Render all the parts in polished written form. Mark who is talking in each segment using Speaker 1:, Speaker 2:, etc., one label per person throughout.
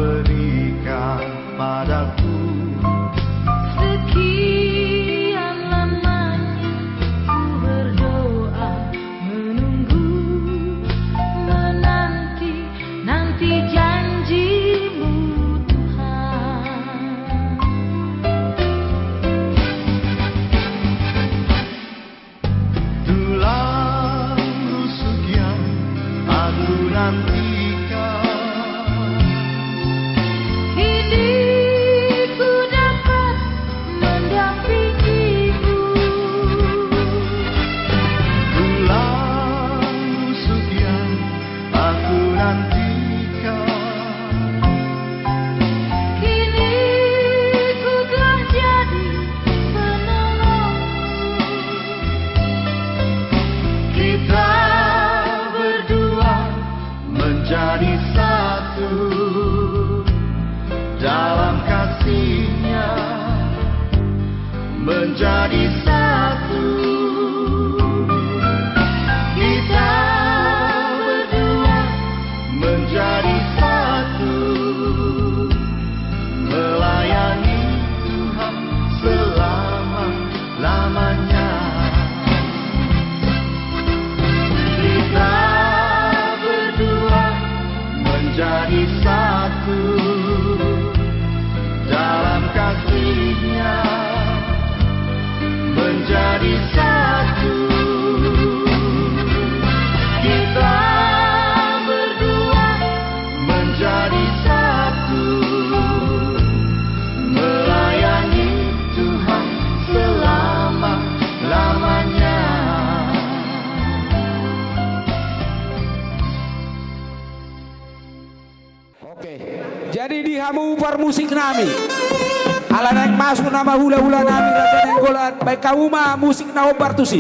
Speaker 1: berikan padaku.
Speaker 2: Sekian lamanya ku berdoa, menunggu, menanti, nanti janjimu Tuhan.
Speaker 1: Tulang rusuk yang aku nantikan,
Speaker 2: Kini ku dapat mendampingimu.
Speaker 1: tulang rusuk yang aku nantikan,
Speaker 2: Kini ku telah jadi penolongmu.
Speaker 1: kita berdua menjadi satu dalam kasih-Nya, menjadi satu. Kita berdua menjadi satu, melayani Tuhan selama-lamanya. Kita berdua menjadi satu dalam kasih-Nya, menjadi satu. Kita berdua menjadi satu, melayani Tuhan selama-lamanya.
Speaker 3: Oke, jadi di hamu par musik nami. Ala naik masuk nama hula-hula nami raja nenggolan. Baik kamu mah musik na obar tu sih.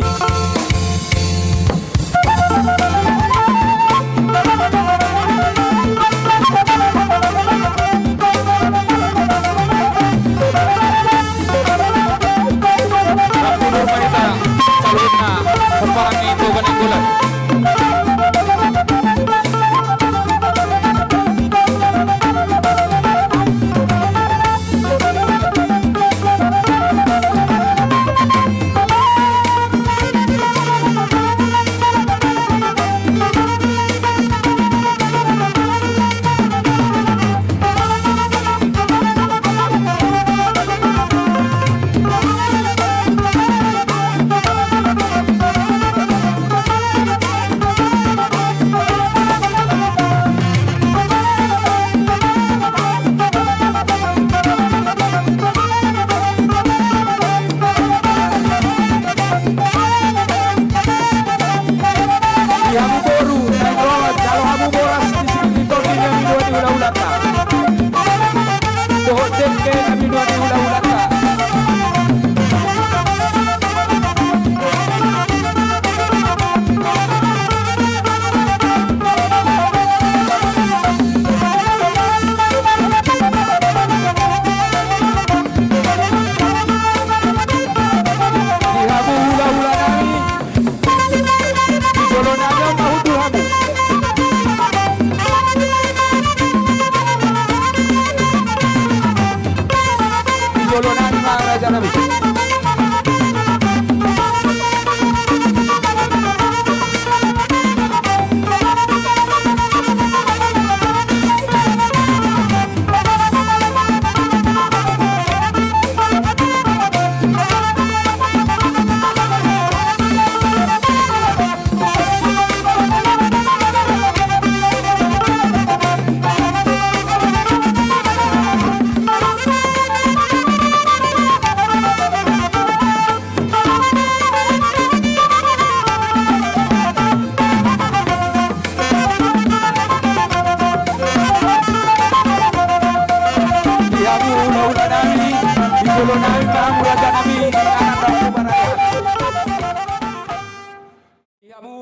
Speaker 4: Rapulur Marita, salutna, kumparangi itu kanenggolan.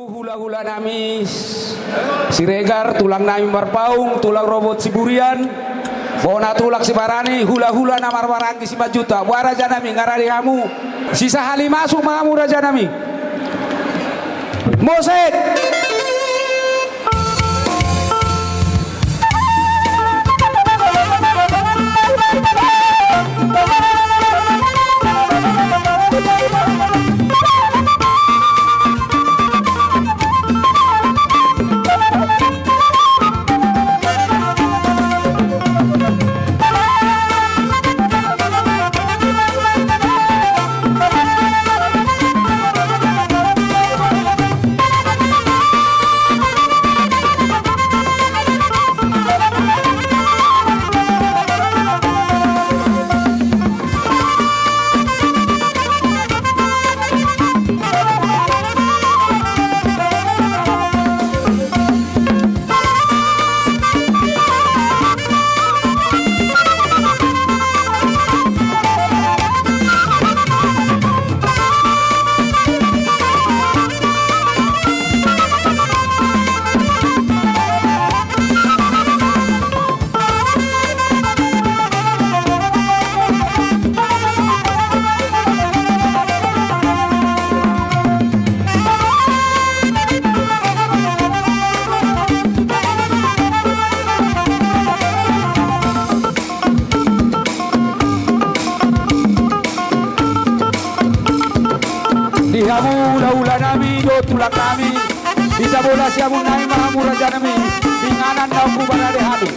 Speaker 3: Hula-hula nami Siregar, tulang nami Marpaung, tulang robot Siburian, bona tulak si Barani, hula-hula na Marwarangi si Majuta, buah raja nami ngarari hamu, sisa hali masuk mengamu raja nami. Musik. tulang nami bisa bola siamun nami mahamura janami dinganan kau kubarade hadu.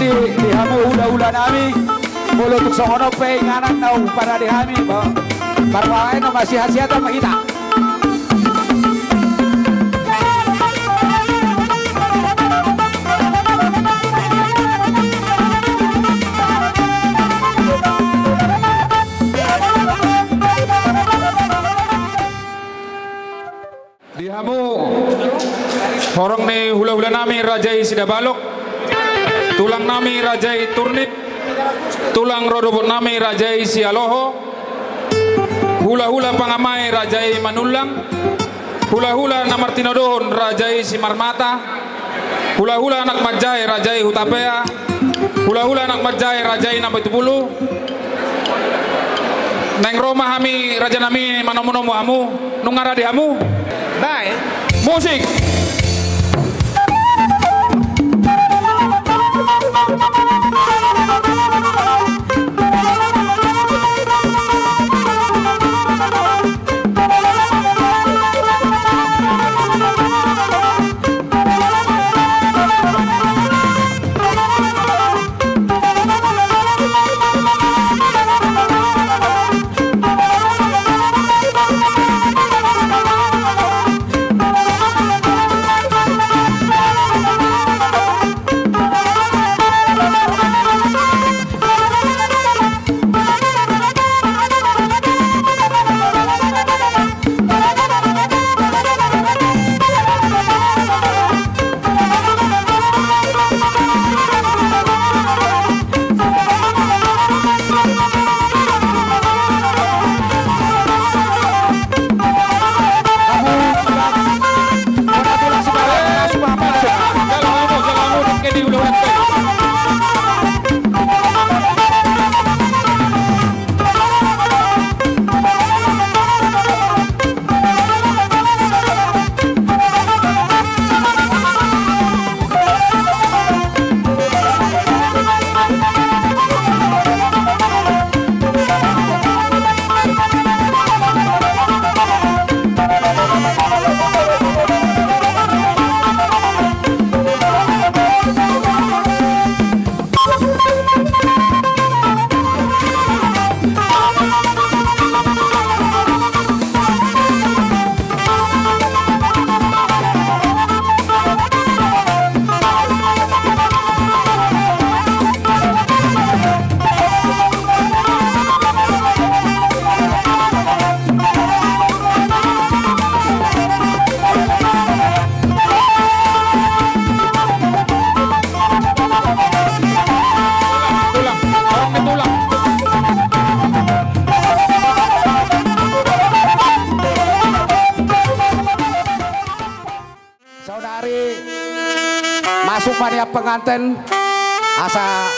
Speaker 3: Dihamu hula-hula nami mulu tuk songono pe nganan nau para dihami barwae no masih hasiata mahita.
Speaker 4: Dihamu horong ni hula-hula nami Rajai Sidabalok, tulang nami Rajai Turnip, tulang rodobot nami Rajai Sialoho, hula-hula pangamai Rajai Manulang, hula-hula Namartinodohon Rajai Simarmata, hula-hula anak Majai Rajai Hutapea, hula-hula anak Majai Rajai Nampitupulu, neng Roma hami raja nami manomu-nomu hamu, nungara di hamu. Baik, musik.
Speaker 3: siap pengantin asa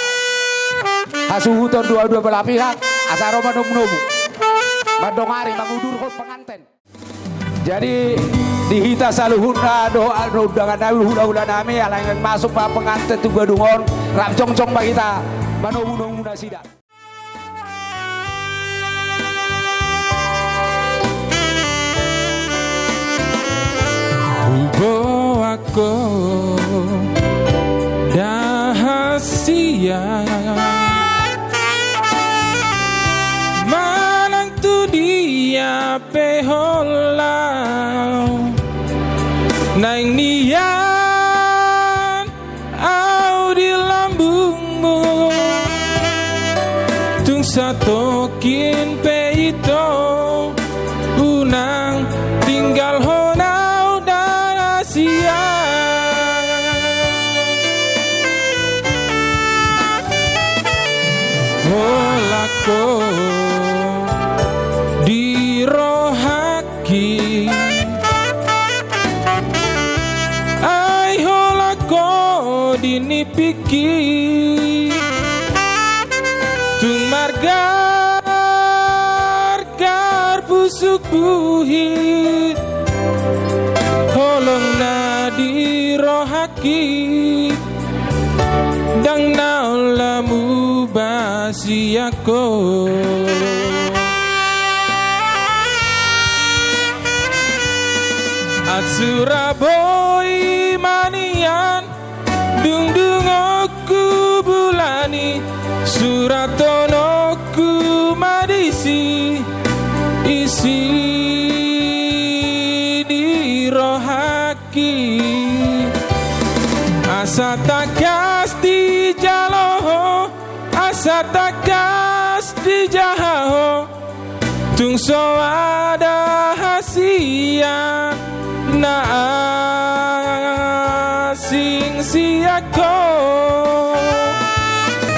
Speaker 3: hasuhuton dua-dua belah pihak asa roma nomu madongari mangudurkan pengantin. Jadi dihita saluhuna doa undangan nabi hula-hula nami alang yang masuk pa pengantin tuga dungon rak cong-cong pa kita manomu sida.
Speaker 5: Ugo ako dahasia manang tu dia peholau naing nian au di lambungmu tung satokin peito unang tinggal honau dan Asia holako dirohaki ai holako dinipiki tung margar gar busuk buhit holong na dirohaki dang naulamu basi ako at Surabaya manian dung aku bulani suratonoku madisi isi dirohaki asa takas di jaloho asa takas di jaho tungso ada hasia na asing siako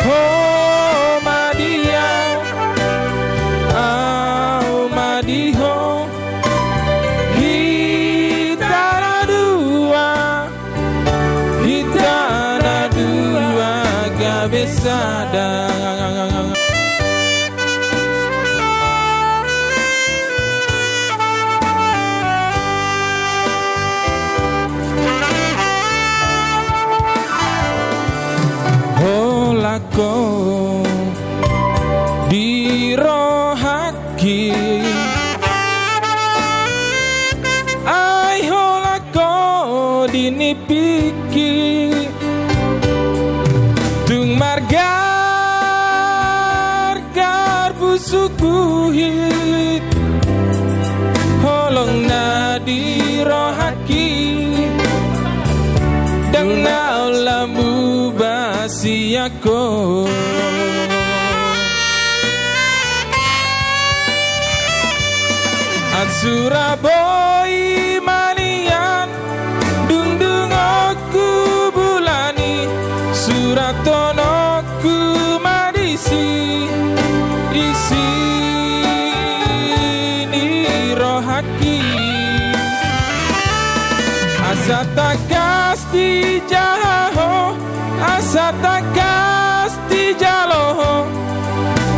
Speaker 5: oh madiau au madiho hitana dua gabesada holako dirohaki ai holako dinipiki tung margar gar busuk buhit holong na dirohaki dang naulamu basi ako at Surabaya manian dung aku bulani suratonoku madisi isi dirohaki asa takas di jaho asa takas di jaloho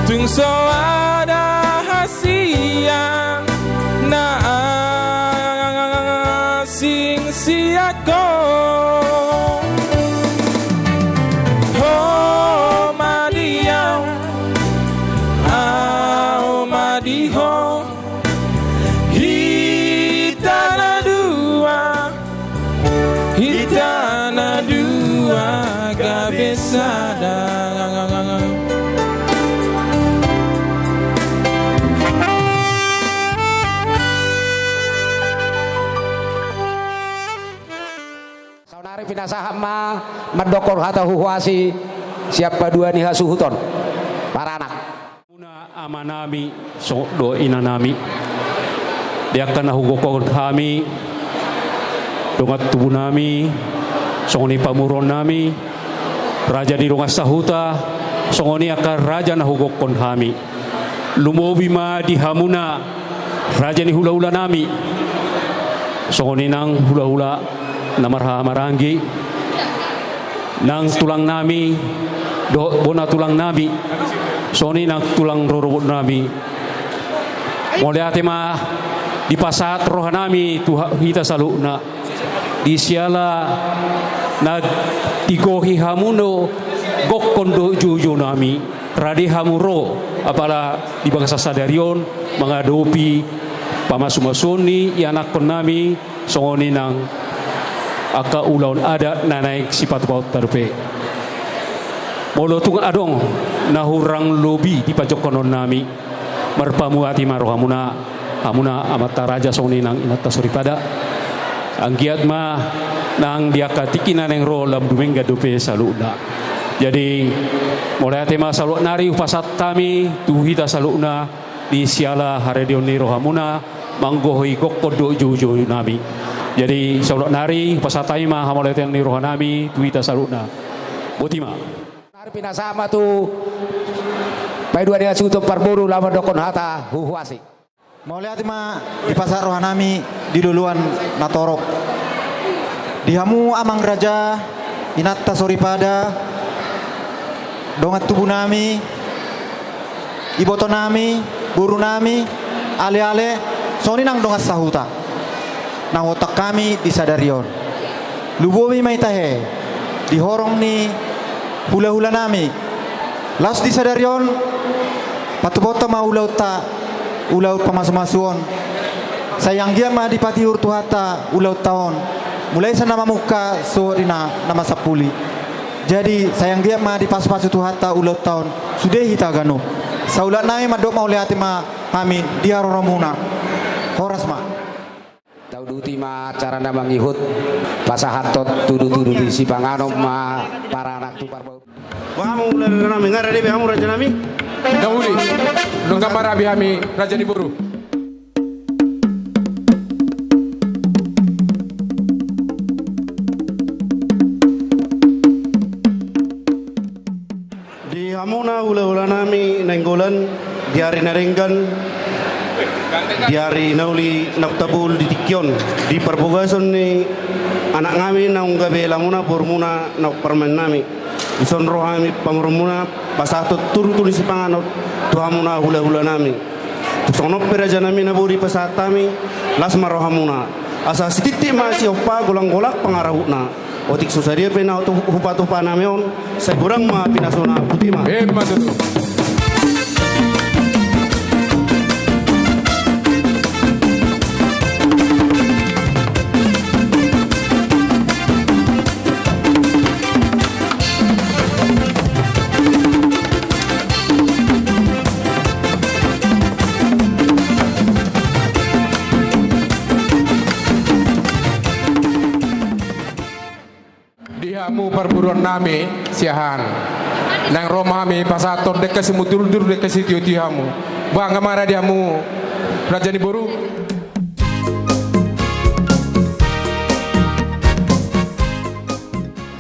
Speaker 5: tungso ada hasia na asing siako oh madiau au madiho hitana dua gabesada
Speaker 3: saunari pinasahama mendokor hata huhuasi siapa dua nih hasuhuton para anak
Speaker 6: Una amanami so do inanami dia kana hugokon kami dongat tubuh nami songoni pamuron nami raja di rungas sahuta songoni akar raja na hugokon kami lumobi ma di hamuna raja ni hula-hula nami songoni nang hula-hula namarha marangi nang tulang nami do bona tulang nami soni nang tulang rorobot nami mole ate ma di pasat rohanami tuha hita saluna di siala na digohi hamuno gok kondo juju nami radi hamuro apala di bangsa sadarion mengadopi pamasu-masuni anak nami songoni nang aka ulaun ada nanaik sifat baut tarpe molo tung adong nahurang lobi di pajok konon nami marpamu ati marohamuna hamuna amata raja songoni nang inata suripada anggiat ma nang diakatiki naneng ro lam dumengga dope saluna jadi mulai ati ma salu nari upasat kami tuhita saluna di siala haredion ni rohamuna manggohi gokkodo juju nami jadi salu nari upasat kami ma hamoleten ni rohanami tuhita saluna botima
Speaker 3: nari pinasama tu pai dua dia sutup parburu lama dokon hata huhuasi
Speaker 7: mulai ati ma di pasar rohanami di duluan natorok dihamu amang raja inatta soripada dongat tubuh nami iboto nami buru nami ale-ale soni nang dongat sahuta nang otak kami di sadarion lubomi mai tahe dihorong ni hula-hula nami las di sadarion patu-bota ma ulaut pamasu-masuon sayang dia ma di pati urtuhata ulaut taon mulai sana mamuka so dina nama sapuli jadi sayang dia ma di pas-pasu tuhata ulat tahun sudah hita gano saulat nai madok mau lihat ma kami dia roramuna horas ma
Speaker 3: tau duti ma cara nama ngihut pasahatot tudu-tudu di sipanganom ma para anak tu parbau
Speaker 8: kamu ulah nami ngara debe kamu raja nami
Speaker 4: Dahuli nungga marabi kami raja di buru
Speaker 8: hamuna hula-hula nami nenggolan diari narenggan diari nauli naktabul di tikyon di perbogason ni anak kami naung gabe lamuna pormuna nak permen nami ison rohami pamurmuna pasato turu tulis panganot tuhamuna hula-hula nami tusonop peraja nami naburi pasatami las marohamuna asa sititi masih opa golang-golak pangarahuna otik susaria pena tu hupatu panameon saya kurang ma pinasona putima
Speaker 4: matutu dihamu perburuan nami siahan nang romami pasaton dek kasi mudur-dur dek kasi tihamu bangga marah dihamu raja ni boru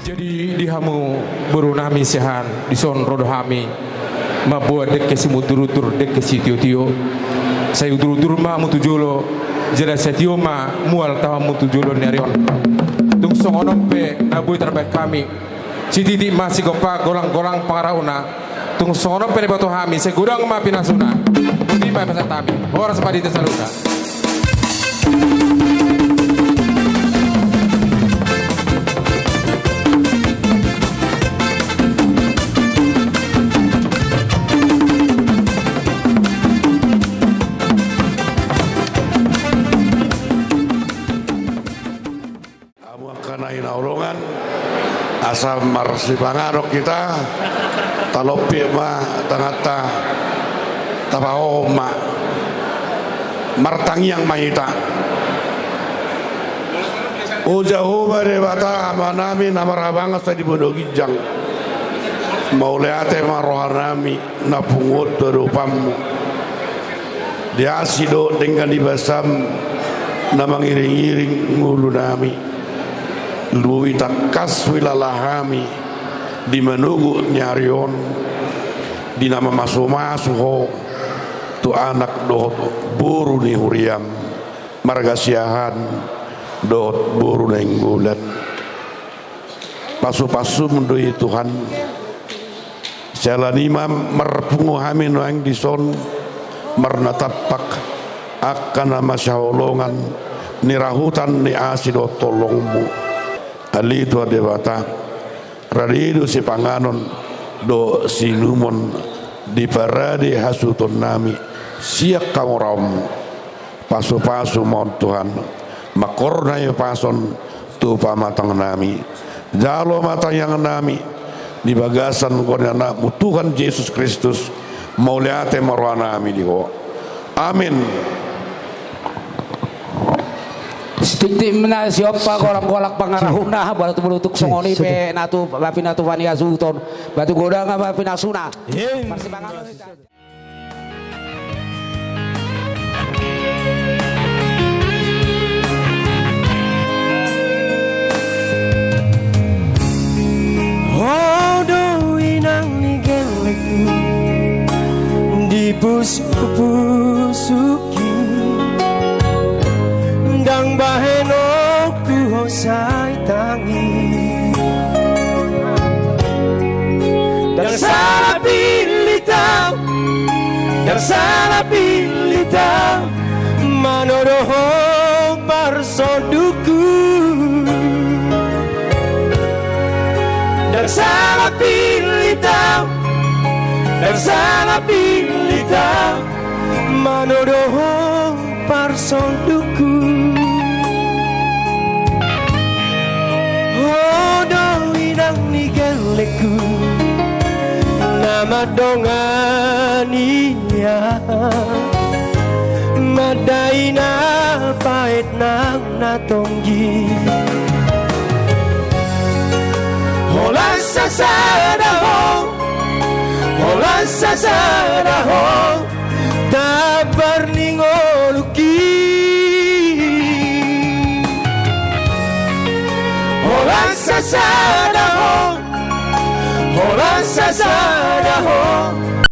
Speaker 4: jadi dihamu boru nami siahan dison rodohami mabuat dek kasi mudur-dur dek kasi tio saya udur-udur ma mutujolo jera setio ma mual tawa mutujolo nerion tung songonom pe nabui terbaik kami cititi masih gopa golang-golang pangarauna tung songonom pe batu hami segudang ma pinasuna budi ma pasat kami horas padi tesaluka
Speaker 9: asa marsi pangarok kita talopi ma tangata tabao ma martangiang mahita ujahu bare bata manami namarabanga sa di bodogijang mauleate marohanami napungut terupamu diasido dengan dibasam namangiring-iring ngulu nami luwi takas wilalahami di menunggu nyarion di nama masu-masu tu anak dot buru ni huriam margasiahan dot buru nenggulan pasu-pasu mendui Tuhan jalanima merpungu hami noeng dison mernatapak akan masyaolongan nirahutan ni asido tolongmu ali tu dewata radidu si panganon do sinumon di parade hasuton nami siak kamoram pasu-pasu mon Tuhan makorna ya pason tu pamatang nami jalo mata yang nami di bagasan konya anakmu Tuhan Yesus Kristus mauliate marwana nami diho amin.
Speaker 3: Stikti mena siapa kolak-kolak pangarahuna batu bulutuk songoni pe natu bapi natu vania sultan batu godang bapi nasuna masih bangun.
Speaker 5: Oh do inang ni geleku di pusuki dang baheno ku hosai tangi dan salah pilita manodoho parsoduku dan salah pilita manodoho parsoduku oh dawinang ni geleku nama dongania madaina pait nang natonggi hola sasada ho tabar ningoluki hola sasada ho